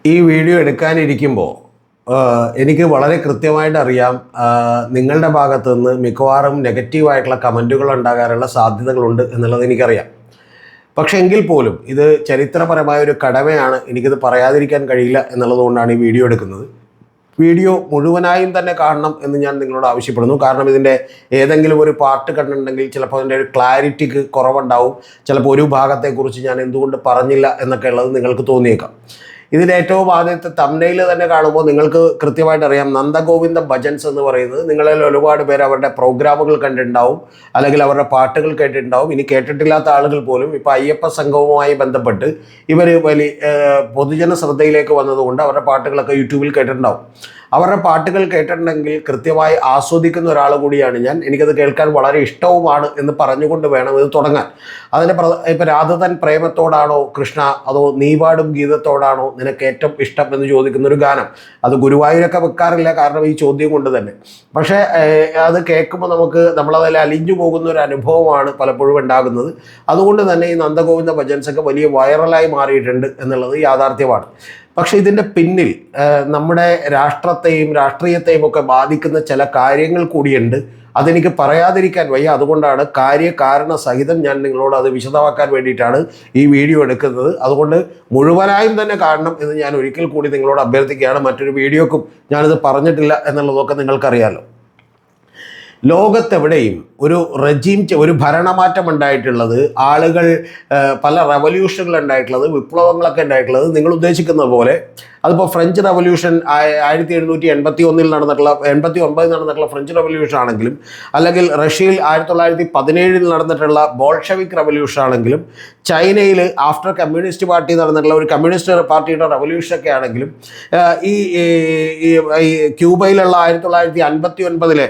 ഈ വീഡിയോ എടുക്കാനിരിക്കുമ്പോൾ എനിക്ക് വളരെ കൃത്യമായിട്ട് അറിയാം നിങ്ങളുടെ ഭാഗത്തു നിന്ന് മിക്കവാറും നെഗറ്റീവായിട്ടുള്ള കമൻറ്റുകൾ ഉണ്ടാകാനുള്ള സാധ്യതകളുണ്ട് എന്നുള്ളത് എനിക്കറിയാം. പക്ഷേ എങ്കിൽ പോലും ഇത് ചരിത്രപരമായ ഒരു കടമയാണ്, എനിക്കിത് പറയാതിരിക്കാൻ കഴിയില്ല എന്നുള്ളതുകൊണ്ടാണ് ഈ വീഡിയോ എടുക്കുന്നത്. വീഡിയോ മുഴുവനായും തന്നെ കാണണം എന്ന് ഞാൻ നിങ്ങളോട് ആവശ്യപ്പെടുന്നു. കാരണം ഇതിൻ്റെ ഏതെങ്കിലും ഒരു പാർട്ട് കണ്ടിട്ടുണ്ടെങ്കിൽ ചിലപ്പോൾ അതിൻ്റെ ഒരു ക്ലാരിറ്റിക്ക് കുറവുണ്ടാവും. ചിലപ്പോൾ ഒരു ഭാഗത്തെക്കുറിച്ച് ഞാൻ എന്തുകൊണ്ട് പറഞ്ഞില്ല എന്നൊക്കെ ഉള്ളത് നിങ്ങൾക്ക് തോന്നിയേക്കാം. ഇതിൻ്റെ ഏറ്റവും ആദ്യത്തെ തംബ്നെയിൽ തന്നെ കാണുമ്പോൾ നിങ്ങൾക്ക് കൃത്യമായിട്ട് അറിയാം, നന്ദഗോവിന്ദ ഭജൻസ് എന്ന് പറയുന്നത് നിങ്ങളിൽ ഒരുപാട് പേര് അവരുടെ പ്രോഗ്രാമുകൾ കണ്ടിട്ടുണ്ടാവും, അല്ലെങ്കിൽ അവരുടെ പാട്ടുകൾ കേട്ടിട്ടുണ്ടാവും. ഇനി കേട്ടിട്ടില്ലാത്ത ആളുകൾ പോലും ഇപ്പോൾ അയ്യപ്പ സംഘവുമായി ബന്ധപ്പെട്ട് ഇവർ വലിയ പൊതുജന ശ്രദ്ധയിലേക്ക് വന്നതുകൊണ്ട് അവരുടെ പാട്ടുകളൊക്കെ യൂട്യൂബിൽ കേട്ടിട്ടുണ്ടാവും. അവരുടെ പാട്ടുകൾ കേട്ടിട്ടുണ്ടെങ്കിൽ കൃത്യമായി ആസ്വദിക്കുന്ന ഒരാൾ കൂടിയാണ് ഞാൻ. എനിക്കത് കേൾക്കാൻ വളരെ ഇഷ്ടവുമാണ് എന്ന് പറഞ്ഞുകൊണ്ട് വേണം ഇത് തുടങ്ങാൻ. അതിൻ്റെ ഇപ്പം രാധതൻ പ്രേമത്തോടാണോ കൃഷ്ണ, അതോ നീപാടും ഗീതത്തോടാണോ നിനക്ക് ഏറ്റവും ഇഷ്ടം എന്ന് ചോദിക്കുന്നൊരു ഗാനം. അത് ഗുരുവായൂരൊക്കെ വെക്കാറില്ല, കാരണം ഈ ചോദ്യം കൊണ്ട് തന്നെ. പക്ഷേ അത് കേൾക്കുമ്പോൾ നമ്മളതിൽ അലിഞ്ഞു പോകുന്ന ഒരു അനുഭവമാണ് പലപ്പോഴും ഉണ്ടാകുന്നത്. അതുകൊണ്ട് തന്നെ ഈ നന്ദഗോവിന്ദ ഭജൻസൊക്കെ വലിയ വൈറലായി മാറിയിട്ടുണ്ട് എന്നുള്ളത് യാഥാർത്ഥ്യമാണ്. പക്ഷേ ഇതിൻ്റെ പിന്നിൽ നമ്മുടെ രാഷ്ട്രത്തെയും രാഷ്ട്രീയത്തെയും ഒക്കെ ബാധിക്കുന്ന ചില കാര്യങ്ങൾ കൂടിയുണ്ട്. അതെനിക്ക് പറയാതിരിക്കാൻ വയ്യ. അതുകൊണ്ടാണ് കാര്യകാരണ സഹിതം ഞാൻ നിങ്ങളോട് അത് വിശദമാക്കാൻ വേണ്ടിയിട്ടാണ് ഈ വീഡിയോ എടുക്കുന്നത്. അതുകൊണ്ട് മുഴുവനായും തന്നെ കാണണം എന്ന് ഞാൻ ഒരിക്കൽ കൂടി നിങ്ങളോട് അഭ്യർത്ഥിക്കുകയാണ്. മറ്റൊരു വീഡിയോക്കും ഞാനിത് പറഞ്ഞിട്ടില്ല എന്നുള്ളതൊക്കെ നിങ്ങൾക്കറിയാമല്ലോ. ലോകത്തെവിടെയും ഒരു ഭരണമാറ്റം ഉണ്ടായിട്ടുള്ളത്, ആളുകൾ പല റവല്യൂഷനുകൾ ഉണ്ടായിട്ടുള്ളത്, വിപ്ലവങ്ങളൊക്കെ ഉണ്ടായിട്ടുള്ളത് നിങ്ങൾ ഉദ്ദേശിക്കുന്നത് പോലെ അതിപ്പോൾ ഫ്രഞ്ച് റവല്യൂഷൻ 1789 നടന്നിട്ടുള്ള ഫ്രഞ്ച് റവല്യൂഷൻ ആണെങ്കിലും, അല്ലെങ്കിൽ റഷ്യയിൽ 1917 നടന്നിട്ടുള്ള ബോൾഷെവിക് റവല്യൂഷൻ ആണെങ്കിലും, ചൈനയിൽ ആഫ്റ്റർ കമ്മ്യൂണിസ്റ്റ് പാർട്ടി നടന്നിട്ടുള്ള ഒരു കമ്മ്യൂണിസ്റ്റ് പാർട്ടിയുടെ റവല്യൂഷനൊക്കെ ആണെങ്കിലും, ഈ ക്യൂബയിലുള്ള 1959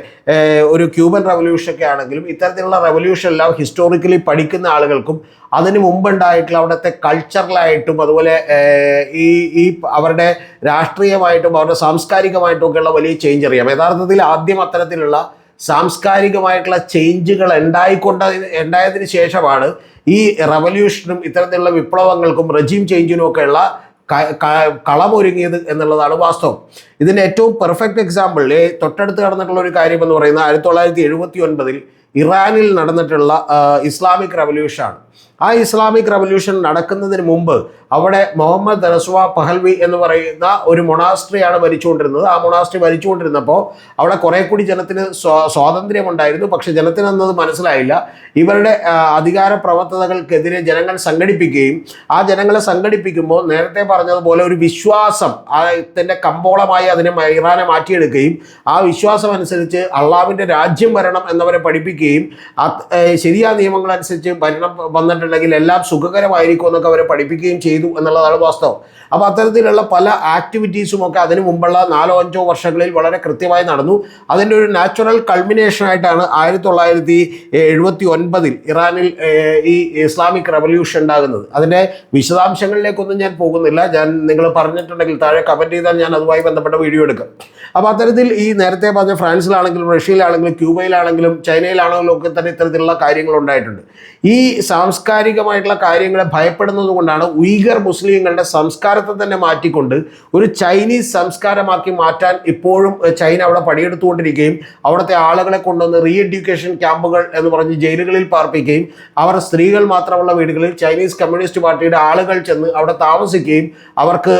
ഒരു ക്യൂബൻ റവല്യൂഷനൊക്കെ ആണെങ്കിലും, ഇത്തരത്തിലുള്ള റവല്യൂഷൻ എല്ലാം ഹിസ്റ്റോറിക്കലി പഠിക്കുന്ന ആളുകൾക്കും അതിന് മുമ്പുണ്ടായിട്ടുള്ള അവിടുത്തെ കൾച്ചറലായിട്ടും അതുപോലെ ഈ അവരുടെ രാഷ്ട്രീയമായിട്ടും അവരുടെ സാംസ്കാരികമായിട്ടും ഒക്കെയുള്ള വലിയ ചേഞ്ച് അറിയാം. യഥാർത്ഥത്തിൽ ആദ്യം അത്തരത്തിലുള്ള സാംസ്കാരികമായിട്ടുള്ള ചേഞ്ചുകൾ ഉണ്ടായതിന് ശേഷമാണ് ഈ റവല്യൂഷനും ഇത്തരത്തിലുള്ള വിപ്ലവങ്ങൾക്കും റെജീം ചേഞ്ചിനും ഒക്കെയുള്ള കളമൊരുങ്ങിയത് എന്നുള്ളതാണ് വാസ്തവം. ഇതിൻ്റെ ഏറ്റവും പെർഫെക്റ്റ് എക്സാമ്പിൾ തൊട്ടടുത്ത് നടന്നിട്ടുള്ള ഒരു കാര്യം എന്ന് പറയുന്നത് 1979 ഇറാനിൽ നടന്നിട്ടുള്ള ഇസ്ലാമിക് റവല്യൂഷനാണ്. ആ ഇസ്ലാമിക് റവല്യൂഷൻ നടക്കുന്നതിന് മുമ്പ് അവിടെ മുഹമ്മദ് റസ്വ പഹൽവി എന്ന് പറയുന്ന ഒരു മൊണാസ്ട്രിയാണ് ഭരിച്ചുകൊണ്ടിരുന്നത്. ആ മൊണാസ്ട്രി ഭരിച്ചുകൊണ്ടിരുന്നപ്പോൾ അവിടെ കുറെ കൂടി ജനത്തിന് സ്വാതന്ത്ര്യമുണ്ടായിരുന്നു. പക്ഷെ ജനത്തിന് അന്നത് മനസ്സിലായില്ല. ഇവരുടെ അധികാര പ്രവർത്തനങ്ങൾക്കെതിരെ ജനങ്ങൾ സംഘടിപ്പിക്കുകയും ആ ജനങ്ങളെ സംഘടിപ്പിക്കുമ്പോൾ നേരത്തെ പറഞ്ഞതുപോലെ ഒരു വിശ്വാസം അതിൻ്റെ കമ്പോളമായി അതിനെ ഇറാനെ മാറ്റിയെടുക്കുകയും ആ വിശ്വാസം അനുസരിച്ച് അള്ളാഹുവിൻ്റെ രാജ്യം വരണം എന്നവരെ പഠിപ്പിക്കുകയും ശരിയായ നിയമങ്ങളനുസരിച്ച് ഭരണം വന്നിട്ടുണ്ടെങ്കിൽ എല്ലാം സുഖകരമായിരിക്കും എന്നൊക്കെ അവരെ പഠിപ്പിക്കുകയും ചെയ്തു എന്നുള്ളതാണ് വാസ്തവം. അപ്പോൾ അത്തരത്തിലുള്ള പല ആക്ടിവിറ്റീസും ഒക്കെ അതിനു മുമ്പുള്ള 4-5 വർഷങ്ങളിൽ വളരെ കൃത്യമായി നടന്നു. അതിൻ്റെ ഒരു നാച്ചുറൽ കൾമിനേഷനായിട്ടാണ് 1979 ഇറാനിൽ ഈ ഇസ്ലാമിക് റവല്യൂഷൻ ഉണ്ടാകുന്നത്. അതിൻ്റെ വിശദാംശങ്ങളിലേക്കൊന്നും ഞാൻ പോകുന്നില്ല. നിങ്ങൾ പറഞ്ഞിട്ടുണ്ടെങ്കിൽ താഴെ കമൻറ്റ് ചെയ്താൽ ഞാൻ അതുമായി ബന്ധപ്പെട്ട വീഡിയോ എടുക്കാം. അപ്പോൾ അത്തരത്തിൽ ഈ നേരത്തെ പറഞ്ഞ ഫ്രാൻസിലാണെങ്കിലും റഷ്യയിലാണെങ്കിലും ക്യൂബയിലാണെങ്കിലും ചൈനയിലാണെങ്കിലും ഒക്കെ തന്നെ ഇത്തരത്തിലുള്ള കാര്യങ്ങൾ ഉണ്ടായിട്ടുണ്ട്. ഈ സാംസ്കാരികമായിട്ടുള്ള കാര്യങ്ങളെ ഭയപ്പെടുന്നത് കൊണ്ടാണ് ഉയ്ഗർ മുസ്ലിങ്ങളുടെ സംസ്കാരത്തെ തന്നെ മാറ്റിക്കൊണ്ട് ഒരു ചൈനീസ് സംസ്കാരമാക്കി മാറ്റാൻ ഇപ്പോഴും ചൈന അവിടെ പണിയെടുത്തുകൊണ്ടിരിക്കുകയും അവിടുത്തെ ആളുകളെ കൊണ്ടുവന്ന് റീ എഡ്യൂക്കേഷൻ ക്യാമ്പുകൾ എന്ന് പറഞ്ഞ് ജയിലുകളിൽ പാർപ്പിക്കുകയും അവർ സ്ത്രീകൾ മാത്രമുള്ള വീടുകളിൽ ചൈനീസ് കമ്മ്യൂണിസ്റ്റ് പാർട്ടിയുടെ ആളുകൾ ചെന്ന് അവിടെ താമസിക്കുകയും അവർക്ക്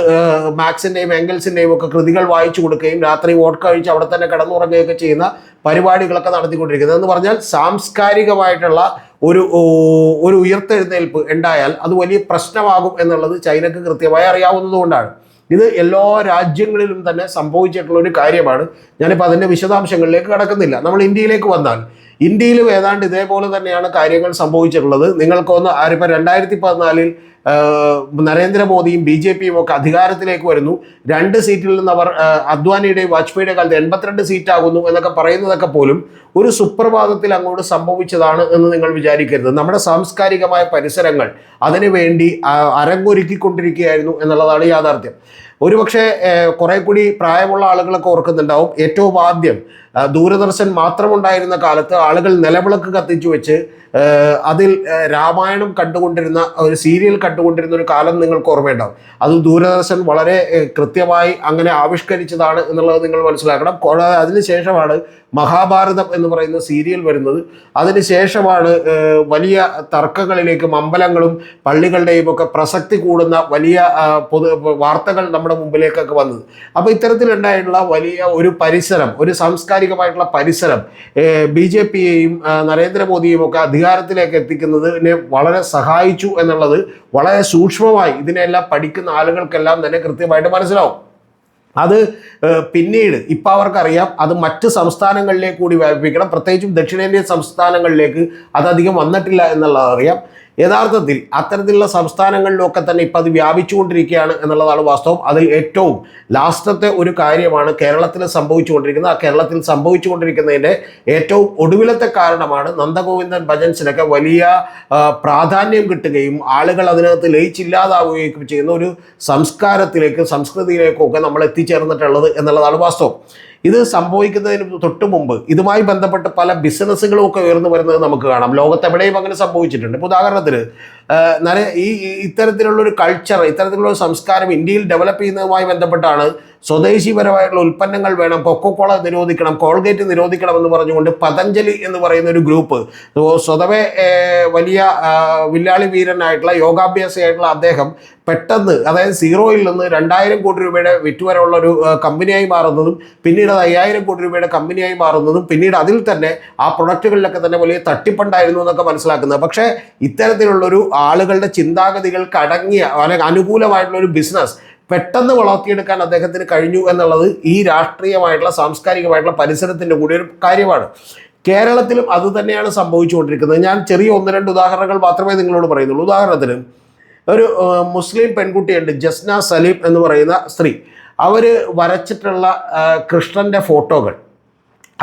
മാക്സിൻ്റെയും എംഗൽസിൻ്റെയും ഒക്കെ കൃതികൾ വായിച്ചു കൊടുക്കുകയും രാത്രി വോട്ട് കഴിച്ച് അവിടെ തന്നെ കിടന്നുറങ്ങുകയൊക്കെ ചെയ്യുന്ന പരിപാടികളൊക്കെ നടത്തിക്കൊണ്ടിരിക്കുന്നത്. എന്ന് പറഞ്ഞാൽ സാംസ്കാരികമായിട്ടുള്ള ഒരു ഉയർത്തെഴുന്നേൽപ്പ് ഉണ്ടായാൽ അത് വലിയ പ്രശ്നമാകും എന്നുള്ളത് ചൈനക്ക് കൃത്യമായി അറിയാവുന്നതുകൊണ്ടാണ്. ഇത് എല്ലാ രാജ്യങ്ങളിലും തന്നെ സംഭവിച്ചിട്ടുള്ള ഒരു കാര്യമാണ്. ഞാനിപ്പോൾ അതിൻ്റെ വിശദാംശങ്ങളിലേക്ക് കടക്കുന്നില്ല. നമ്മൾ ഇന്ത്യയിലേക്ക് വന്നാൽ ഇന്ത്യയിലും ഏതാണ്ട് ഇതേപോലെ തന്നെയാണ് കാര്യങ്ങൾ സംഭവിച്ചിട്ടുള്ളത്. നിങ്ങൾക്കൊന്ന് 2014 നരേന്ദ്രമോദിയും BJPയും ഒക്കെ അധികാരത്തിലേക്ക് വരുന്നു. 2 സീറ്റിൽ നിന്ന് അവർ അദ്വാനിയുടെയും വാജ്പേയിയുടെ കാലത്ത് 82 സീറ്റാകുന്നു എന്നൊക്കെ പറയുന്നതൊക്കെ പോലും ഒരു സുപ്രഭാതത്തിൽ അങ്ങോട്ട് സംഭവിച്ചതാണ് എന്ന് നിങ്ങൾ വിചാരിക്കരുത്. നമ്മുടെ സാംസ്കാരികമായ പരിസരങ്ങൾ അതിനു വേണ്ടി അരങ്ങൊരുക്കിക്കൊണ്ടിരിക്കുകയായിരുന്നു എന്നുള്ളതാണ് യാഥാർത്ഥ്യം. ഒരുപക്ഷെ കുറെ കൂടി പ്രായമുള്ള ആളുകളൊക്കെ ഓർക്കുന്നുണ്ടാവും. ഏറ്റവും ആദ്യം ദൂരദർശൻ മാത്രമുണ്ടായിരുന്ന കാലത്ത് ആളുകൾ നിലവിളക്ക് കത്തിച്ചു വെച്ച് അതിൽ രാമായണം കണ്ടുകൊണ്ടിരുന്ന ഒരു സീരിയൽ കണ്ടുകൊണ്ടിരുന്ന ഒരു കാലം നിങ്ങൾക്ക് ഓർമ്മയുണ്ടാവും. അത് ദൂരദർശൻ വളരെ കൃത്യമായി അങ്ങനെ ആവിഷ്കരിച്ചതാണ് എന്നുള്ളത് നിങ്ങൾ മനസ്സിലാക്കണം. അതിനുശേഷമാണ് മഹാഭാരതം എന്ന് പറയുന്ന സീരിയൽ വരുന്നത്. അതിനുശേഷമാണ് വലിയ തർക്കങ്ങളിലേക്കും അമ്പലങ്ങളും പള്ളികളുടെയും ഒക്കെ പ്രസക്തി കൂടുന്ന വലിയ വാർത്തകൾ നമ്മുടെ മുമ്പിലേക്കൊക്കെ വന്നത്. അപ്പോൾ ഇത്തരത്തിലുണ്ടായിട്ടുള്ള വലിയ ഒരു പരിസരം, ഒരു സാംസ്കാരികമായിട്ടുള്ള പരിസരം BJPയെയും നരേന്ദ്രമോദിയും ഒക്കെ അധികാരത്തിലേക്ക് എത്തിക്കുന്നതിനെ വളരെ സഹായിച്ചു എന്നുള്ളത് വളരെ സൂക്ഷ്മമായി ഇതിനെല്ലാം പഠിക്കുന്ന ആളുകൾക്കെല്ലാം തന്നെ കൃത്യമായിട്ട് മനസ്സിലാവും. അത് പിന്നീട് ഇപ്പം അവർക്കറിയാം അത് മറ്റ് സംസ്ഥാനങ്ങളിലേക്ക് കൂടി വ്യാപിപ്പിക്കണം. പ്രത്യേകിച്ചും ദക്ഷിണേന്ത്യൻ സംസ്ഥാനങ്ങളിലേക്ക് അതധികം വന്നിട്ടില്ല എന്നുള്ളത് അറിയാം. യഥാർത്ഥത്തിൽ അത്തരത്തിലുള്ള സംസ്ഥാനങ്ങളിലൊക്കെ തന്നെ ഇപ്പം അത് വ്യാപിച്ചുകൊണ്ടിരിക്കുകയാണ് എന്നുള്ളതാണ് വാസ്തവം. അതിൽ ഏറ്റവും ലാസ്റ്റത്തെ ഒരു കാര്യമാണ് കേരളത്തിൽ സംഭവിച്ചുകൊണ്ടിരിക്കുന്നത്. ആ കേരളത്തിൽ സംഭവിച്ചുകൊണ്ടിരിക്കുന്നതിൻ്റെ ഏറ്റവും ഒടുവിലത്തെ കാരണമാണ് നന്ദഗോവിന്ദൻ ഭജൻസിനൊക്കെ വലിയ പ്രാധാന്യം കിട്ടുകയും ആളുകൾ അതിനകത്ത് ലയിച്ചില്ലാതാവുകയും ചെയ്യുന്ന ഒരു സംസ്കാരത്തിലേക്ക്, സംസ്കൃതിയിലേക്കൊക്കെ നമ്മൾ എത്തിച്ചേർന്നിട്ടുള്ളത് എന്നുള്ളതാണ് വാസ്തവം. ഇത് സംഭവിക്കുന്നതിന് തൊട്ട് മുമ്പ് ഇതുമായി ബന്ധപ്പെട്ട് പല ബിസിനസ്സുകളും ഒക്കെ ഉയർന്നു വരുന്നത് നമുക്ക് കാണാം. ലോകത്തെവിടെയും അങ്ങനെ സംഭവിച്ചിട്ടുണ്ട്. ഇപ്പോൾ ഉദാഹരണത്തിന് ഇത്തരത്തിലുള്ളൊരു കൾച്ചർ, ഇത്തരത്തിലുള്ള സംസ്കാരം ഇന്ത്യയിൽ ഡെവലപ്പ് ചെയ്യുന്നതുമായി ബന്ധപ്പെട്ടാണ് സ്വദേശിപരമായിട്ടുള്ള ഉൽപ്പന്നങ്ങൾ വേണം, കൊക്കോകോള നിരോധിക്കണം, കോൾഗേറ്റ് നിരോധിക്കണം എന്ന് പറഞ്ഞുകൊണ്ട് പതഞ്ജലി എന്ന് പറയുന്ന ഒരു ഗ്രൂപ്പ്, സ്വതവേ വലിയ വില്ലാളി വീരനായിട്ടുള്ള യോഗാഭ്യാസിയായിട്ടുള്ള അദ്ദേഹം പെട്ടെന്ന്, അതായത് സീറോയിൽ നിന്ന് 2000 കോടി രൂപയുടെ വിറ്റുവരവുള്ള ഒരു കമ്പനിയായി മാറുന്നതും പിന്നീട് അത് 5000 കോടി രൂപയുടെ കമ്പനിയായി മാറുന്നതും പിന്നീട് അതിൽ തന്നെ ആ പ്രൊഡക്റ്റുകളിലൊക്കെ തന്നെ വലിയ തട്ടിപ്പുണ്ടായിരുന്നു എന്നൊക്കെ മനസ്സിലാക്കുന്നത്. പക്ഷേ ഇത്തരത്തിലുള്ളൊരു ആളുകളുടെ ചിന്താഗതികൾക്ക് അടങ്ങിയ അല്ലെങ്കിൽ അനുകൂലമായിട്ടുള്ള ഒരു ബിസിനസ് പെട്ടെന്ന് വളർത്തിയെടുക്കാൻ അദ്ദേഹത്തിന് കഴിഞ്ഞു എന്നുള്ളത് ഈ രാഷ്ട്രീയമായിട്ടുള്ള സാംസ്കാരികമായിട്ടുള്ള പരിസരത്തിൻ്റെ കൂടി ഒരു കാര്യമാണ്. കേരളത്തിലും അത് തന്നെയാണ് സംഭവിച്ചുകൊണ്ടിരിക്കുന്നത്. ഞാൻ ചെറിയ 1-2 ഉദാഹരണങ്ങൾ മാത്രമേ നിങ്ങളോട് പറയുന്നുള്ളൂ. ഉദാഹരണത്തിന് ഒരു മുസ്ലിം പെൺകുട്ടിയുണ്ട്, ജസ്ന സലീം എന്ന് പറയുന്ന സ്ത്രീ. അവർ വരച്ചിട്ടുള്ള കൃഷ്ണൻ്റെ ഫോട്ടോകൾ,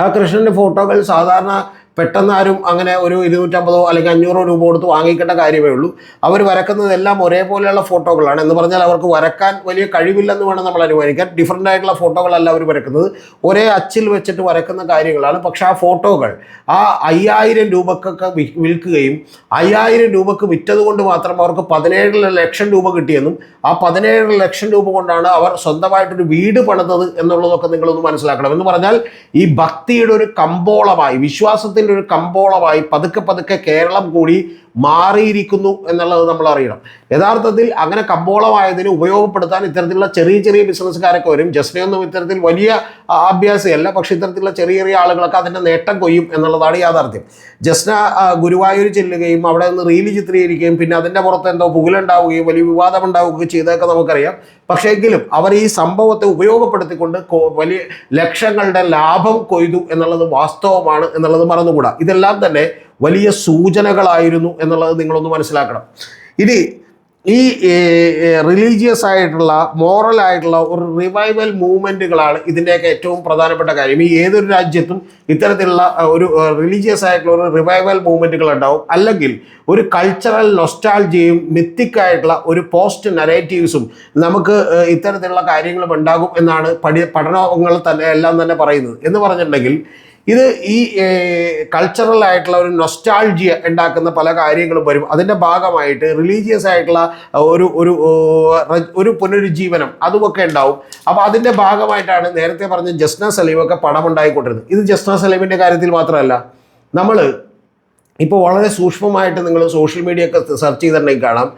ആ കൃഷ്ണൻ്റെ ഫോട്ടോകൾ സാധാരണ പെട്ടെന്ന് ആരും അങ്ങനെ ഒരു 250 അല്ലെങ്കിൽ 500 രൂപ കൊടുത്ത് വാങ്ങിക്കേണ്ട കാര്യമേ ഉള്ളൂ. അവർ വരക്കുന്നതെല്ലാം ഒരേപോലെയുള്ള ഫോട്ടോകളാണ്. എന്ന് പറഞ്ഞാൽ അവർക്ക് വരക്കാൻ വലിയ കഴിവില്ലെന്ന് വേണം നമ്മൾ അനുമാനിക്കാൻ. ഡിഫറൻ്റ് ആയിട്ടുള്ള ഫോട്ടോകളല്ല അവർ വരക്കുന്നത്, ഒരേ അച്ചിൽ വെച്ചിട്ട് വരക്കുന്ന കാര്യങ്ങളാണ്. പക്ഷേ ആ ഫോട്ടോകൾ ആ 5000 രൂപക്കൊക്കെ വിൽക്കുകയും 5000 രൂപക്ക് വിറ്റതുകൊണ്ട് മാത്രം അവർക്ക് 17 ലക്ഷം രൂപ കിട്ടിയെന്നും ആ 17 ലക്ഷം രൂപ കൊണ്ടാണ് അവർ സ്വന്തമായിട്ടൊരു വീട് പണിതത് എന്നുള്ളതൊക്കെ നിങ്ങളൊന്ന് മനസ്സിലാക്കണം. എന്ന് പറഞ്ഞാൽ ഈ ഭക്തിയുടെ ഒരു കമ്പോളമായി, വിശ്വാസത്തിൽ ഒരു കമ്പോളമായി പതുക്കെ കേരളം കൂടി മാറിയിരിക്കുന്നു എന്നുള്ളത് നമ്മൾ അറിയണം. യഥാർത്ഥത്തിൽ അങ്ങനെ കമ്പോളമായതിന് ഉപയോഗപ്പെടുത്താൻ ഇത്തരത്തിലുള്ള ചെറിയ ബിസിനസ്സുകാരൊക്കെ വരും. ജസ്നയൊന്നും ഇത്തരത്തിൽ വലിയ അഭ്യാസിയല്ല, പക്ഷേ ഇത്തരത്തിലുള്ള ചെറിയ ആളുകളൊക്കെ അതിൻ്റെ നേട്ടം കൊയ്യും എന്നുള്ളതാണ് യാഥാർത്ഥ്യം. ജസ്ന ഗുരുവായൂർ ചെല്ലുകയും അവിടെ നിന്ന് റീല് ചിത്രീകരിക്കുകയും പിന്നെ അതിൻ്റെ പുറത്ത് എന്തോ പുകലുണ്ടാവുകയും വലിയ വിവാദമുണ്ടാവുകയും ചെയ്തൊക്കെ നമുക്കറിയാം. പക്ഷേ എങ്കിലും അവർ ഈ സംഭവത്തെ ഉപയോഗപ്പെടുത്തിക്കൊണ്ട് വലിയ ലക്ഷങ്ങളുടെ ലാഭം കൊയ്തു എന്നുള്ളത് വാസ്തവമാണ് എന്നുള്ളത് മറന്നുകൂടാ. ഇതെല്ലാം തന്നെ വലിയ സൂചനകളായിരുന്നു എന്നുള്ളത് നിങ്ങളൊന്ന് മനസ്സിലാക്കണം. ഇനി ഈ റിലീജിയസ് ആയിട്ടുള്ള, മോറൽ ആയിട്ടുള്ള ഒരു റിവൈവൽ മൂവ്മെൻറ്റുകളാണ് ഇതിൻ്റെയൊക്കെ ഏറ്റവും പ്രധാനപ്പെട്ട കാര്യം. ഈ ഏതൊരു രാജ്യത്തും ഇത്തരത്തിലുള്ള ഒരു റിലീജിയസ് ആയിട്ടുള്ള ഒരു റിവൈവൽ മൂവ്മെൻറ്റുകൾ ഉണ്ടാവും, അല്ലെങ്കിൽ ഒരു കൾച്ചറൽ നൊസ്റ്റാൾജിയയും മിത്തിക്കായിട്ടുള്ള ഒരു പോസ്റ്റ് നരേറ്റീവ്സും നമുക്ക് ഇത്തരത്തിലുള്ള കാര്യങ്ങളും ഉണ്ടാകും എന്നാണ് പഠനങ്ങൾ തന്നെ എല്ലാം തന്നെ പറയുന്നത്. എന്ന് പറഞ്ഞിട്ടുണ്ടെങ്കിൽ ഇത് ഈ കൾച്ചറൽ ആയിട്ടുള്ള ഒരു നൊസ്റ്റാൾജിയ ഉണ്ടാക്കുന്ന പല കാര്യങ്ങളും വരും. അതിൻ്റെ ഭാഗമായിട്ട് റിലീജിയസ് ആയിട്ടുള്ള ഒരു പുനരുജ്ജീവനം അതുമൊക്കെ ഉണ്ടാവും. അപ്പോൾ അതിൻ്റെ ഭാഗമായിട്ടാണ് നേരത്തെ പറഞ്ഞ ജസ്ന സലീമൊക്കെ പണം ഉണ്ടായിക്കൊണ്ടിരുന്നത്. ഇത് ജസ്ന സലീമിൻ്റെ കാര്യത്തിൽ മാത്രമല്ല, നമ്മൾ ഇപ്പോൾ വളരെ സൂക്ഷ്മമായിട്ട് നിങ്ങൾ സോഷ്യൽ മീഡിയ ഒക്കെ സെർച്ച് ചെയ്തിട്ടുണ്ടെങ്കിൽ കാണാം,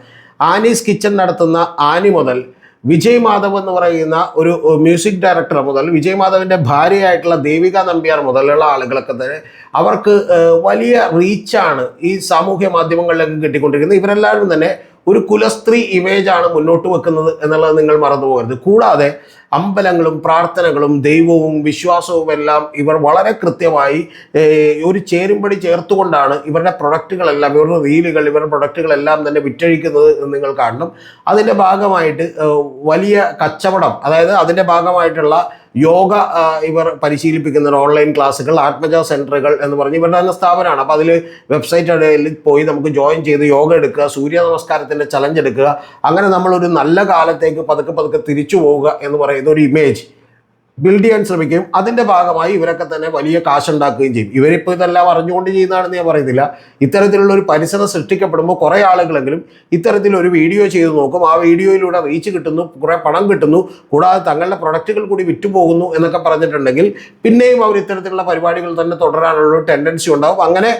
ആനീസ് കിച്ചൺ നടത്തുന്ന ആനി മുതൽ വിജയ് മാധവ് എന്ന് പറയുന്ന ഒരു മ്യൂസിക് ഡയറക്ടർ മുതൽ വിജയ് മാധവിൻ്റെ ഭാര്യയായിട്ടുള്ള ദേവിക നമ്പ്യാർ മുതലുള്ള ആളുകളൊക്കെ തന്നെ അവർക്ക് വലിയ റീച്ചാണ് ഈ സാമൂഹ്യ മാധ്യമങ്ങളിലേക്ക് കിട്ടിക്കൊണ്ടിരിക്കുന്നത്. ഇവരെല്ലാവരും തന്നെ ഒരു കുലസ്ത്രീ ഇമേജാണ് മുന്നോട്ട് വെക്കുന്നത് എന്നുള്ളത് നിങ്ങൾ മറന്നു പോകരുത്. കൂടാതെ അമ്പലങ്ങളും പ്രാർത്ഥനകളും ദൈവവും വിശ്വാസവും എല്ലാം ഇവർ വളരെ കൃത്യമായി ഒരു ചേരുംപടി ചേർത്തുകൊണ്ടാണ് ഇവരുടെ പ്രൊഡക്റ്റുകളെല്ലാം, ഇവരുടെ റീലുകൾ, ഇവരുടെ പ്രൊഡക്റ്റുകളെല്ലാം തന്നെ വിറ്റഴിക്കുന്നത് നിങ്ങൾ കാണണം. അതിൻ്റെ ഭാഗമായിട്ട് വലിയ കച്ചവടം, അതായത് അതിൻ്റെ ഭാഗമായിട്ടുള്ള യോഗ ഇവർ പരിശീലിപ്പിക്കുന്ന ഓൺലൈൻ ക്ലാസ്സുകൾ, ആത്മജ സെൻറ്ററുകൾ എന്ന് പറഞ്ഞ് ഇവരുടെ തന്നെ സ്ഥാപനമാണ്. അപ്പോൾ അതിൽ വെബ്സൈറ്റ് പോയി നമുക്ക് ജോയിൻ ചെയ്ത് യോഗ എടുക്കുക, സൂര്യ നമസ്കാരത്തിൻ്റെ ചലഞ്ച് എടുക്കുക, അങ്ങനെ നമ്മളൊരു നല്ല കാലത്തേക്ക് പതുക്കെ തിരിച്ചു പോവുക എന്ന് പറയുന്ന ഒരു ഇമേജ് ബിൽഡ് ചെയ്യാൻ ശ്രമിക്കുകയും അതിൻ്റെ ഭാഗമായി ഇവരൊക്കെ തന്നെ വലിയ കാശുണ്ടാക്കുകയും ചെയ്യും. ഇവരിപ്പോൾ ഇതെല്ലാം അറിഞ്ഞുകൊണ്ട് ചെയ്യുന്നതാണെന്ന് ഞാൻ പറയുന്നില്ല. ഇത്തരത്തിലുള്ള ഒരു പരിസരം സൃഷ്ടിക്കപ്പെടുമ്പോൾ കുറേ ആളുകളെങ്കിലും ഇത്തരത്തിലൊരു വീഡിയോ ചെയ്ത് നോക്കും. ആ വീഡിയോയിലൂടെ റീച്ച് കിട്ടുന്നു, കുറേ പണം കിട്ടുന്നു, കൂടാതെ തങ്ങളുടെ പ്രൊഡക്റ്റുകൾ കൂടി വിറ്റുപോകുന്നു എന്നൊക്കെ പറഞ്ഞിട്ടുണ്ടെങ്കിൽ പിന്നെയും അവർ ഇത്തരത്തിലുള്ള പരിപാടികൾ തന്നെ തുടരാനുള്ള ടെൻഡൻസി ഉണ്ടാവും. അങ്ങനെ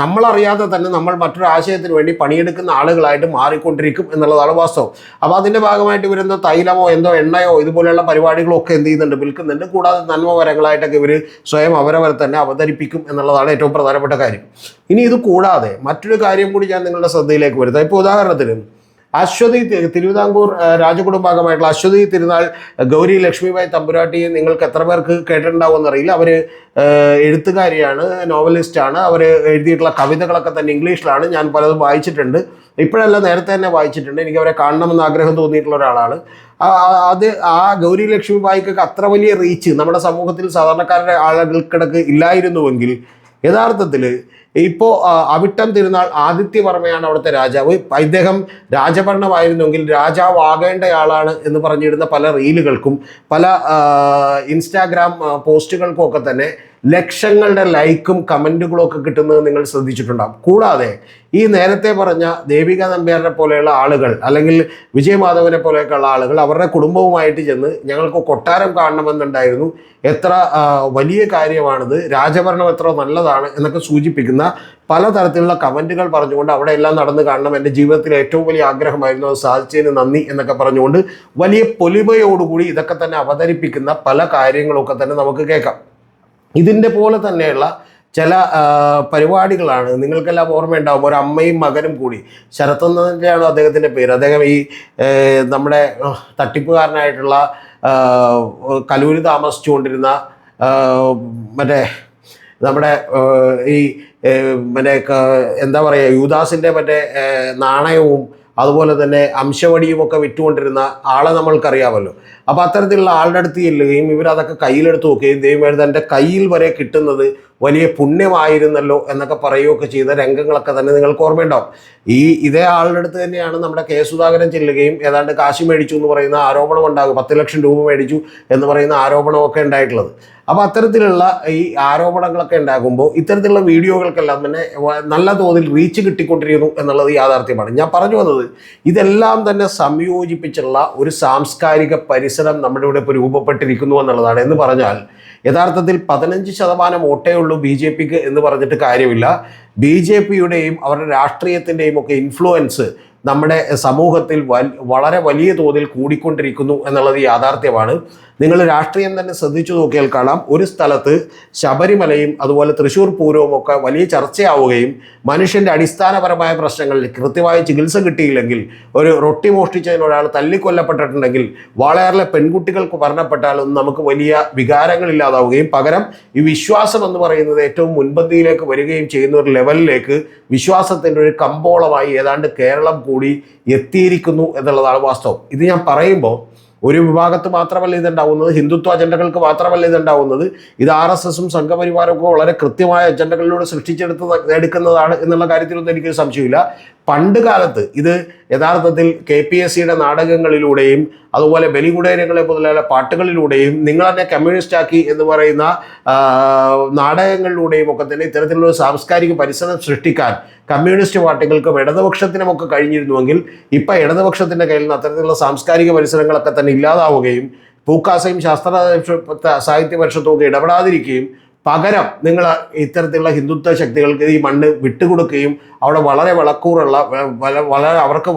നമ്മളറിയാതെ തന്നെ നമ്മൾ മറ്റൊരു ആശയത്തിന് വേണ്ടി പണിയെടുക്കുന്ന ആളുകളായിട്ട് മാറിക്കൊണ്ടിരിക്കും എന്നുള്ളതാണ് വാസ്തവം. അപ്പോൾ അതിൻ്റെ ഭാഗമായിട്ട് ഇവരെന്തോ തൈലമോ എന്തോ എണ്ണയോ ഇതുപോലെയുള്ള പരിപാടികളോ ഒക്കെ എന്ത് ചെയ്യുന്നുണ്ട്, വിൽക്കുന്നുണ്ട്. കൂടാതെ നന്മപരങ്ങളായിട്ടൊക്കെ ഇവർ സ്വയം അവരവരെ തന്നെ അവതരിപ്പിക്കും എന്നുള്ളതാണ് ഏറ്റവും പ്രധാനപ്പെട്ട കാര്യം. ഇനി ഇത് കൂടാതെ മറ്റൊരു കാര്യം കൂടി ഞാൻ നിങ്ങളുടെ ശ്രദ്ധയിലേക്ക് വരുത്താം. ഇപ്പോൾ ഉദാഹരണത്തിന് അശ്വതി തിരുവിതാംകൂർ രാജകുടുംബാംഗമായിട്ടുള്ള അശ്വതി തിരുനാൾ ഗൗരി ലക്ഷ്മിബായി തമ്പുരാട്ടി നിങ്ങൾക്ക് എത്ര പേർക്ക് കേട്ടിട്ടുണ്ടാവുമെന്നറിയില്ല. അവർ എഴുത്തുകാരിയാണ്, നോവലിസ്റ്റാണ്. അവർ എഴുതിയിട്ടുള്ള കവിതകളൊക്കെ തന്നെ ഇംഗ്ലീഷിലാണ്. ഞാൻ പലതും വായിച്ചിട്ടുണ്ട്. ഇപ്പോഴല്ല, നേരത്തെ തന്നെ വായിച്ചിട്ടുണ്ട്. എനിക്ക് അവരെ കാണണമെന്ന് ആഗ്രഹം തോന്നിയിട്ടുള്ള ഒരാളാണ്. ആ ഗൗരി ലക്ഷ്മിബായിക്കൊക്കെ അത്ര വലിയ റീച്ച് നമ്മുടെ സമൂഹത്തിൽ സാധാരണക്കാരുടെ ആളുകൾക്കിടക്ക് ഇല്ലായിരുന്നുവെങ്കിൽ യഥാർത്ഥത്തിൽ ഇപ്പോൾ അവിട്ടം തിരുനാൾ ആദിത്യവർമ്മയാണ് അവിടുത്തെ രാജാവ്. ഇദ്ദേഹം രാജഭരണമായിരുന്നെങ്കിൽ രാജാവാകേണ്ടയാളാണ് എന്ന് പറഞ്ഞിരുന്ന പല റീലുകൾക്കും പല ഇൻസ്റ്റാഗ്രാം പോസ്റ്റുകൾക്കും ഒക്കെ തന്നെ ലക്ഷങ്ങളുടെ ലൈക്കും കമൻറ്റുകളും ഒക്കെ കിട്ടുന്നത് നിങ്ങൾ ശ്രദ്ധിച്ചിട്ടുണ്ടാകും. കൂടാതെ ഈ നേരത്തെ പറഞ്ഞ ദേവിക നമ്പ്യാരെ പോലെയുള്ള ആളുകൾ അല്ലെങ്കിൽ വിജയമാധവനെ പോലെയൊക്കെയുള്ള ആളുകൾ അവരുടെ കുടുംബവുമായിട്ട് ചെന്ന് ഞങ്ങൾക്ക് കൊട്ടാരം കാണണമെന്നുണ്ടായിരുന്നു, എത്ര വലിയ കാര്യമാണിത്, രാജഭരണം എത്ര നല്ലതാണ് എന്നൊക്കെ സൂചിപ്പിക്കുന്ന പലതരത്തിലുള്ള കമൻറ്റുകൾ പറഞ്ഞുകൊണ്ട് അവിടെ എല്ലാം നടന്ന് കാണണം, എൻ്റെ ജീവിതത്തിലെ ഏറ്റവും വലിയ ആഗ്രഹമായിരുന്നു, അത് സാധിച്ചതിന് നന്ദി എന്നൊക്കെ പറഞ്ഞുകൊണ്ട് വലിയ പൊലിമയോടുകൂടി ഇതൊക്കെ തന്നെ അവതരിപ്പിക്കുന്ന പല കാര്യങ്ങളൊക്കെ തന്നെ നമുക്ക് കേൾക്കാം. ഇതിൻ്റെ പോലെ തന്നെയുള്ള ചില പരിപാടികളാണ് നിങ്ങൾക്കെല്ലാം ഓർമ്മയുണ്ടാവും. ഒരു അമ്മയും മകനും കൂടി, ശരത്ചന്ദ്രൻ്റെയാണ് അദ്ദേഹത്തിൻ്റെ പേര്. അദ്ദേഹം ഈ നമ്മുടെ തട്ടിപ്പുകാരനായിട്ടുള്ള കലൂരി താമസിച്ചുകൊണ്ടിരുന്ന മറ്റേ നമ്മുടെ ഈ മറ്റേ എന്താ പറയുക, യൂദാസിൻ്റെ മറ്റേ നാണയവും അതുപോലെ തന്നെ അംശവടിയും ഒക്കെ വിറ്റുകൊണ്ടിരുന്ന ആളെ നമ്മൾക്കറിയാമല്ലോ. അപ്പോൾ അത്തരത്തിലുള്ള ആളുടെ അടുത്ത് ചെല്ലുകയും ഇവരതൊക്കെ കയ്യിലെടുത്ത് നോക്കുകയും ദൈവം തൻ്റെ കയ്യിൽ വരെ കിട്ടുന്നത് വലിയ പുണ്യമായിരുന്നല്ലോ എന്നൊക്കെ പറയുകയൊക്കെ ചെയ്ത രംഗങ്ങളൊക്കെ തന്നെ നിങ്ങൾക്ക് ഓർമ്മയുണ്ടാവും. ഇതേ ആളുടെ അടുത്ത് തന്നെയാണ് നമ്മുടെ കെ സുധാകരൻ ചെല്ലുകയും ഏതാണ്ട് കാശ് മേടിച്ചു എന്ന് പറയുന്ന ആരോപണം ഉണ്ടാകും, 10 ലക്ഷം രൂപ മേടിച്ചു എന്ന് പറയുന്ന ആരോപണമൊക്കെ ഉണ്ടായിട്ടുള്ളത്. അപ്പോൾ അത്തരത്തിലുള്ള ഈ ആരോപണങ്ങളൊക്കെ ഉണ്ടാകുമ്പോൾ ഇത്തരത്തിലുള്ള വീഡിയോകൾക്കെല്ലാം തന്നെ നല്ല തോതിൽ റീച്ച് കിട്ടിക്കൊണ്ടിരിക്കുന്നു എന്നുള്ളത് യാഥാർത്ഥ്യമാണ്. ഞാൻ പറഞ്ഞു വന്നത് ഇതെല്ലാം തന്നെ സംയോജിപ്പിച്ചുള്ള ഒരു സാംസ്കാരിക പരിസരം നമ്മുടെ ഇവിടെ ഇപ്പോൾ രൂപപ്പെട്ടിരിക്കുന്നു എന്നുള്ളതാണ്. എന്ന് പറഞ്ഞാൽ യഥാർത്ഥത്തിൽ 15% വോട്ടേ ഉള്ളൂ BJPക്ക് എന്ന് പറഞ്ഞിട്ട് കാര്യമില്ല. BJPയുടെയും അവരുടെ രാഷ്ട്രീയത്തിൻ്റെയും ഒക്കെ ഇൻഫ്ലുവൻസ് നമ്മുടെ സമൂഹത്തിൽ വളരെ വലിയ തോതിൽ കൂടിക്കൊണ്ടിരിക്കുന്നു എന്നുള്ളത് യാഥാർത്ഥ്യമാണ്. നിങ്ങൾ രാഷ്ട്രീയം തന്നെ ശ്രദ്ധിച്ചു നോക്കിയാൽ കാണാം, ഒരു സ്ഥലത്ത് ശബരിമലയും അതുപോലെ തൃശ്ശൂർ പൂരവും ഒക്കെ വലിയ ചർച്ചയാവുകയും മനുഷ്യൻ്റെ അടിസ്ഥാനപരമായ പ്രശ്നങ്ങളിൽ കൃത്യമായ ചികിത്സ കിട്ടിയില്ലെങ്കിൽ, ഒരു റൊട്ടി മോഷ്ടിച്ചതിന് ഒരാൾ തല്ലിക്കൊല്ലപ്പെട്ടിട്ടുണ്ടെങ്കിൽ, വാളയാറിലെ പെൺകുട്ടികൾക്ക് മരണപ്പെട്ടാലൊന്നും നമുക്ക് വലിയ വികാരങ്ങളില്ലാതാവുകയും പകരം ഈ വിശ്വാസം എന്ന് പറയുന്നത് ഏറ്റവും മുൻപന്തിയിലേക്ക് വരികയും ചെയ്യുന്ന ഒരു ലെവലിലേക്ക് വിശ്വാസത്തിൻ്റെ ഒരു കമ്പോളമായി ഏതാണ്ട് കേരളം കൂടി എത്തിയിരിക്കുന്നു എന്നുള്ളതാണ് വാസ്തവം. ഇത് ഞാൻ പറയുമ്പോൾ ഒരു വിഭാഗത്ത് മാത്രമല്ല ഇതുണ്ടാവുന്നത്, ഹിന്ദുത്വ അജണ്ടകൾക്ക് മാത്രമല്ല ഇതുണ്ടാവുന്നത്, ഇത് RSSും സംഘപരിവാരമൊക്കെ വളരെ കൃത്യമായ അജണ്ടകളിലൂടെ എടുക്കുന്നതാണ് എന്നുള്ള കാര്യത്തിലൊന്നും എനിക്കൊരു സംശയമില്ല. പണ്ട് കാലത്ത് ഇത് യഥാർത്ഥത്തിൽ KPSCയുടെ നാടകങ്ങളിലൂടെയും അതുപോലെ ബലികുടേരങ്ങളെ പോലുള്ള പാട്ടുകളിലൂടെയും നിങ്ങൾ തന്നെ കമ്മ്യൂണിസ്റ്റ് ആക്കി എന്ന് പറയുന്ന നാടകങ്ങളിലൂടെയും ഒക്കെ തന്നെ ഇത്തരത്തിലുള്ള സാംസ്കാരിക പരിസരം സൃഷ്ടിക്കാൻ കമ്മ്യൂണിസ്റ്റ് പാർട്ടികൾക്കും ഇടതുപക്ഷത്തിനുമൊക്കെ കഴിഞ്ഞിരുന്നുവെങ്കിൽ ഇപ്പം ഇടതുപക്ഷത്തിൻ്റെ കയ്യിൽ നിന്ന് അത്തരത്തിലുള്ള സാംസ്കാരിക പരിസരങ്ങളൊക്കെ തന്നെ ഇല്ലാതാവുകയും പൂക്കാസയും ശാസ്ത്ര സാഹിത്യ പരിഷത്തും ഒക്കെ ഇടപെടാതിരിക്കുകയും പകരം നിങ്ങൾ ഇത്തരത്തിലുള്ള ഹിന്ദുത്വ ശക്തികൾക്ക് ഈ മണ്ണ് വിട്ടുകൊടുക്കുകയും അവിടെ വളരെ വിളക്കൂറുള്ള വളരെ അവർക്ക്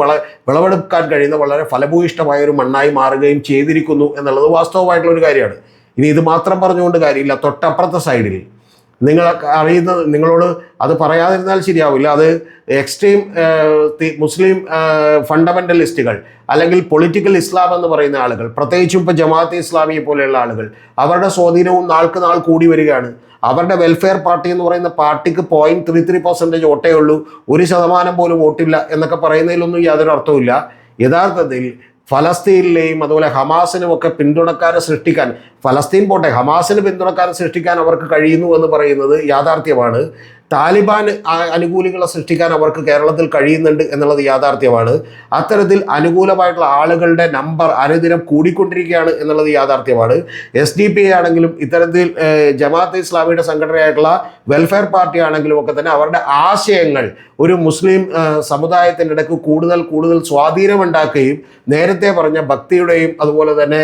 വിളവെടുക്കാൻ കഴിയുന്ന വളരെ ഫലഭൂയിഷ്ടമായ ഒരു മണ്ണായി മാറുകയും ചെയ്തിരിക്കുന്നു എന്നുള്ളത് വാസ്തവമായിട്ടുള്ളൊരു കാര്യമാണ്. ഇനി ഇത് മാത്രം പറഞ്ഞുകൊണ്ട് കാര്യമില്ല. തൊട്ടപ്പുറത്തെ സൈഡിൽ നിങ്ങൾ അറിയുന്നത്, നിങ്ങളോട് അത് പറയാതിരുന്നാൽ ശരിയാവില്ല, അത് എക്സ്ട്രീം മുസ്ലിം ഫണ്ടമെൻ്റലിസ്റ്റുകൾ അല്ലെങ്കിൽ പൊളിറ്റിക്കൽ ഇസ്ലാം എന്ന് പറയുന്ന ആളുകൾ, പ്രത്യേകിച്ചും ഇപ്പോൾ ജമാഅത്തെ ഇസ്ലാമിയെ പോലെയുള്ള ആളുകൾ, അവരുടെ സ്വാധീനവും നാൾക്ക് നാൾ കൂടി വരികയാണ്. അവരുടെ വെൽഫെയർ പാർട്ടി എന്ന് പറയുന്ന പാർട്ടിക്ക് 0.33% വോട്ടേ ഉള്ളൂ, 1% പോലും വോട്ടില്ല എന്നൊക്കെ പറയുന്നതിലൊന്നും യാതൊരു അർത്ഥവുമില്ല. യഥാർത്ഥത്തിൽ ഫലസ്തീനിലെയും അതുപോലെ ഹമാസിനും ഒക്കെ പിന്തുണക്കാരെ സൃഷ്ടിക്കാൻ, ഫലസ്തീൻ പോട്ടെ, ഹമാസിന് പിന്തുണക്കാരെ സൃഷ്ടിക്കാൻ അവർക്ക് കഴിയുന്നു എന്ന് പറയുന്നത് യാഥാർത്ഥ്യമാണ്. താലിബാൻ അനുകൂലികളെ സൃഷ്ടിക്കാൻ അവർക്ക് കേരളത്തിൽ കഴിയുന്നുണ്ട് എന്നുള്ളത് യാഥാർത്ഥ്യമാണ്. അത്തരത്തിൽ അനുകൂലമായിട്ടുള്ള ആളുകളുടെ നമ്പർ അനുദിനം കൂടിക്കൊണ്ടിരിക്കുകയാണ് എന്നുള്ളത് യാഥാർത്ഥ്യമാണ്. SDP ആണെങ്കിലും ഇത്തരത്തിൽ ജമാഅത്തെ ഇസ്ലാമിയുടെ സംഘടനയായിട്ടുള്ള വെൽഫെയർ പാർട്ടി ആണെങ്കിലും ഒക്കെ തന്നെ അവരുടെ ആശയങ്ങൾ ഒരു മുസ്ലിം സമുദായത്തിൻ്റെ ഇടയ്ക്ക് കൂടുതൽ കൂടുതൽ സ്വാധീനമുണ്ടാക്കുകയും നേരത്തെ പറഞ്ഞ ഭക്തിയുടെയും അതുപോലെ തന്നെ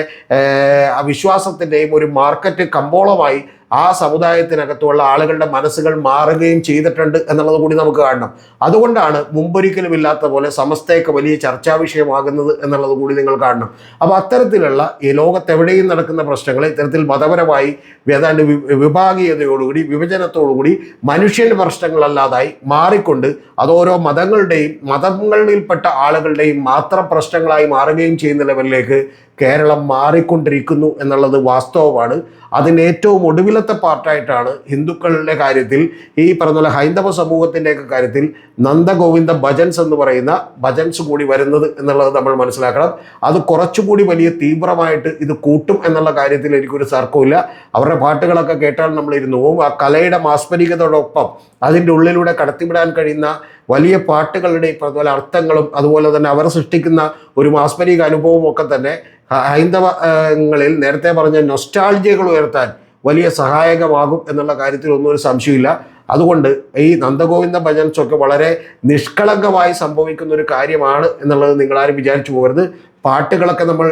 വിശ്വാസത്തിൻ്റെയും ഒരു മാർക്കറ്റ് കമ്പോളമായി ആ സമുദായത്തിനകത്തുള്ള ആളുകളുടെ മനസ്സുകൾ മാറുകയും ചെയ്തിട്ടുണ്ട് എന്നുള്ളത് കൂടി നമുക്ക് കാണണം. അതുകൊണ്ടാണ് മുമ്പൊരിക്കലും ഇല്ലാത്ത പോലെ സമസ്തയൊക്കെ വലിയ ചർച്ചാ വിഷയമാകുന്നത് എന്നുള്ളത് കൂടി നിങ്ങൾ കാണണം. അപ്പോൾ അത്തരത്തിലുള്ള ഈ ലോകത്തെവിടെയും നടക്കുന്ന പ്രശ്നങ്ങൾ ഇത്തരത്തിൽ മതപരമായി ഏതാണ്ട് വിഭാഗീയതയോടുകൂടി വിഭജനത്തോടുകൂടി മനുഷ്യൻ്റെ പ്രശ്നങ്ങളല്ലാതായി മാറിക്കൊണ്ട് അത് ഓരോ മതങ്ങളിൽപ്പെട്ട ആളുകളുടെയും മാത്രം പ്രശ്നങ്ങളായി മാറുകയും ചെയ്യുന്ന ലെവലിലേക്ക് കേരളം മാറിക്കൊണ്ടിരിക്കുന്നു എന്നുള്ളത് വാസ്തവമാണ്. അതിന് ഏറ്റവും ഒടുവിലത്തെ പാർട്ടായിട്ടാണ് ഹിന്ദുക്കളുടെ കാര്യത്തിൽ ഈ പറഞ്ഞ പോലെ ഹൈന്ദവ സമൂഹത്തിൻ്റെയൊക്കെ കാര്യത്തിൽ നന്ദഗോവിന്ദ ഭജൻസ് എന്ന് പറയുന്ന ഭജൻസ് കൂടി വരുന്നത് എന്നുള്ളത് നമ്മൾ മനസ്സിലാക്കണം. അത് കുറച്ചുകൂടി വലിയ തീവ്രമായിട്ട് ഇത് കൂട്ടും എന്നുള്ള കാര്യത്തിൽ എനിക്കൊരു തർക്കമില്ല. അവരുടെ പാട്ടുകളൊക്കെ കേട്ടാൽ നമ്മൾ ഇരുന്നു പോകും. ആ കലയുടെ മാസ്മരികതയോടൊപ്പം അതിൻ്റെ ഉള്ളിലൂടെ കടത്തിവിടാൻ കഴിയുന്ന വലിയ പാട്ടുകളുടെ അതുപോലെ അർത്ഥങ്ങളും അതുപോലെ തന്നെ അവർ സൃഷ്ടിക്കുന്ന ഒരു മാസ്മരിക അനുഭവവും ഒക്കെ തന്നെ ഹൈന്ദവങ്ങളിൽ നേരത്തെ പറഞ്ഞ നൊസ്റ്റാൾജിയകൾ ഉയർത്താൻ വലിയ സഹായകമാകും എന്നുള്ള കാര്യത്തിൽ ഒന്നും ഒരു സംശയമില്ല. അതുകൊണ്ട് ഈ നന്ദഗോവിന്ദ ഭജൻസൊക്കെ വളരെ നിഷ്കളങ്കമായി സംഭവിക്കുന്ന ഒരു കാര്യമാണ് എന്നുള്ളത് നിങ്ങളാരും വിചാരിച്ചു പോകരുത്. പാട്ടുകളൊക്കെ നമ്മൾ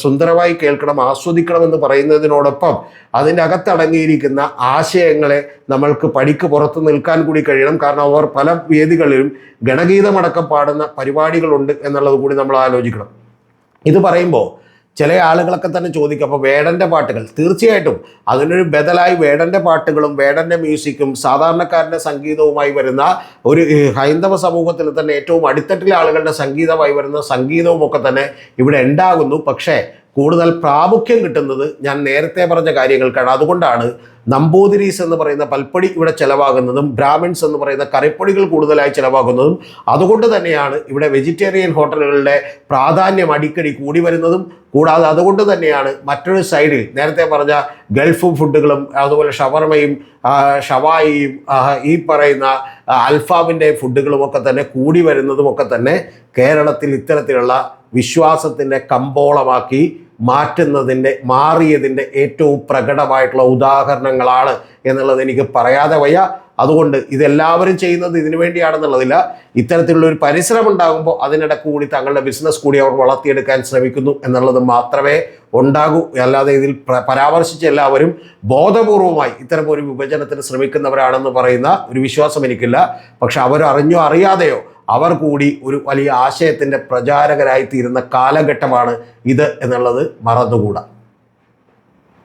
സുന്ദരമായി കേൾക്കണം, ആസ്വദിക്കണം എന്ന് പറയുന്നതിനോടൊപ്പം അതിൻ്റെ അകത്തടങ്ങിയിരിക്കുന്ന ആശയങ്ങളെ നമ്മൾക്ക് പടിക്ക് പുറത്ത് നിൽക്കാൻ കൂടി കഴിയണം. കാരണം അവർ പല വേദികളിലും ഗണഗീതമടക്കം പാടുന്ന പരിപാടികളുണ്ട് എന്നുള്ളത് കൂടി നമ്മൾ ആലോചിക്കണം. ഇത് പറയുമ്പോൾ ചില ആളുകളൊക്കെ തന്നെ ചോദിക്കും, അപ്പോൾ വേടൻ്റെ പാട്ടുകൾ തീർച്ചയായിട്ടും അതിനൊരു ബദലായി വേടൻ്റെ പാട്ടുകളും വേടൻ്റെ മ്യൂസിക്കും സാധാരണക്കാരൻ്റെ സംഗീതവുമായി വരുന്ന ഒരു ഹൈന്ദവ സമൂഹത്തിൽ തന്നെ ഏറ്റവും അടിത്തട്ടിലെ ആളുകളുടെ സംഗീതമായി വരുന്ന സംഗീതവും ഒക്കെ തന്നെ ഇവിടെ ഉണ്ടാകുന്നു. പക്ഷേ കൂടുതൽ പ്രാമുഖ്യം കിട്ടുന്നത് ഞാൻ നേരത്തെ പറഞ്ഞ കാര്യങ്ങൾക്കാണ്. അതുകൊണ്ടാണ് നമ്പൂതിരീസ് എന്ന് പറയുന്ന പൽപ്പൊടി ഇവിടെ ചിലവാകുന്നതും ബ്രാഹ്മിൺസ് എന്ന് പറയുന്ന കറിപ്പൊടികൾ കൂടുതലായി ചിലവാകുന്നതും. അതുകൊണ്ട് തന്നെയാണ് ഇവിടെ വെജിറ്റേറിയൻ ഹോട്ടലുകളുടെ പ്രാധാന്യം അടിക്കടി കൂടി വരുന്നതും. കൂടാതെ അതുകൊണ്ട് തന്നെയാണ് മറ്റൊരു സൈഡിൽ നേരത്തെ പറഞ്ഞ ഗൾഫ് ഫുഡുകളും അതുപോലെ ഷവർമയും ഷവായിയും ഈ പറയുന്ന അൽഫാമിൻ്റെ ഫുഡുകളും ഒക്കെ തന്നെ കൂടി വരുന്നതും ഒക്കെ തന്നെ കേരളത്തിൽ ഇത്തരത്തിലുള്ള വിശ്വാസത്തിൻ്റെ കമ്പോളമാക്കി മാറിയതിൻ്റെ ഏറ്റവും പ്രകടമായിട്ടുള്ള ഉദാഹരണങ്ങളാണ് എന്നുള്ളത് എനിക്ക് പറയാതെ വയ്യ. അതുകൊണ്ട് ഇതെല്ലാവരും ചെയ്യുന്നത് ഇതിനു വേണ്ടിയാണെന്നുള്ളതില്ല. ഇത്തരത്തിലുള്ള ഒരു പരിശ്രമം ഉണ്ടാകുമ്പോൾ അതിനിടയ്ക്ക് കൂടി തങ്ങളുടെ ബിസിനസ് കൂടി അവർ വളർത്തിയെടുക്കാൻ ശ്രമിക്കുന്നു എന്നുള്ളത് മാത്രമേ ഉണ്ടാകൂ. അല്ലാതെ ഇതിൽ പരാമർശിച്ച എല്ലാവരും ബോധപൂർവമായി ഇത്തരം ഒരു വിഭജനത്തിന് ശ്രമിക്കുന്നവരാണെന്ന് പറയുന്ന ഒരു വിശ്വാസം എനിക്കില്ല. പക്ഷെ അവരറിഞ്ഞോ അറിയാതെയോ അവർ കൂടി ഒരു വലിയ ആശയത്തിൻ്റെ പ്രചാരകരായി തീരുന്ന കാലഘട്ടമാണ് ഇത് എന്നുള്ളത് മറന്നുകൂടാ.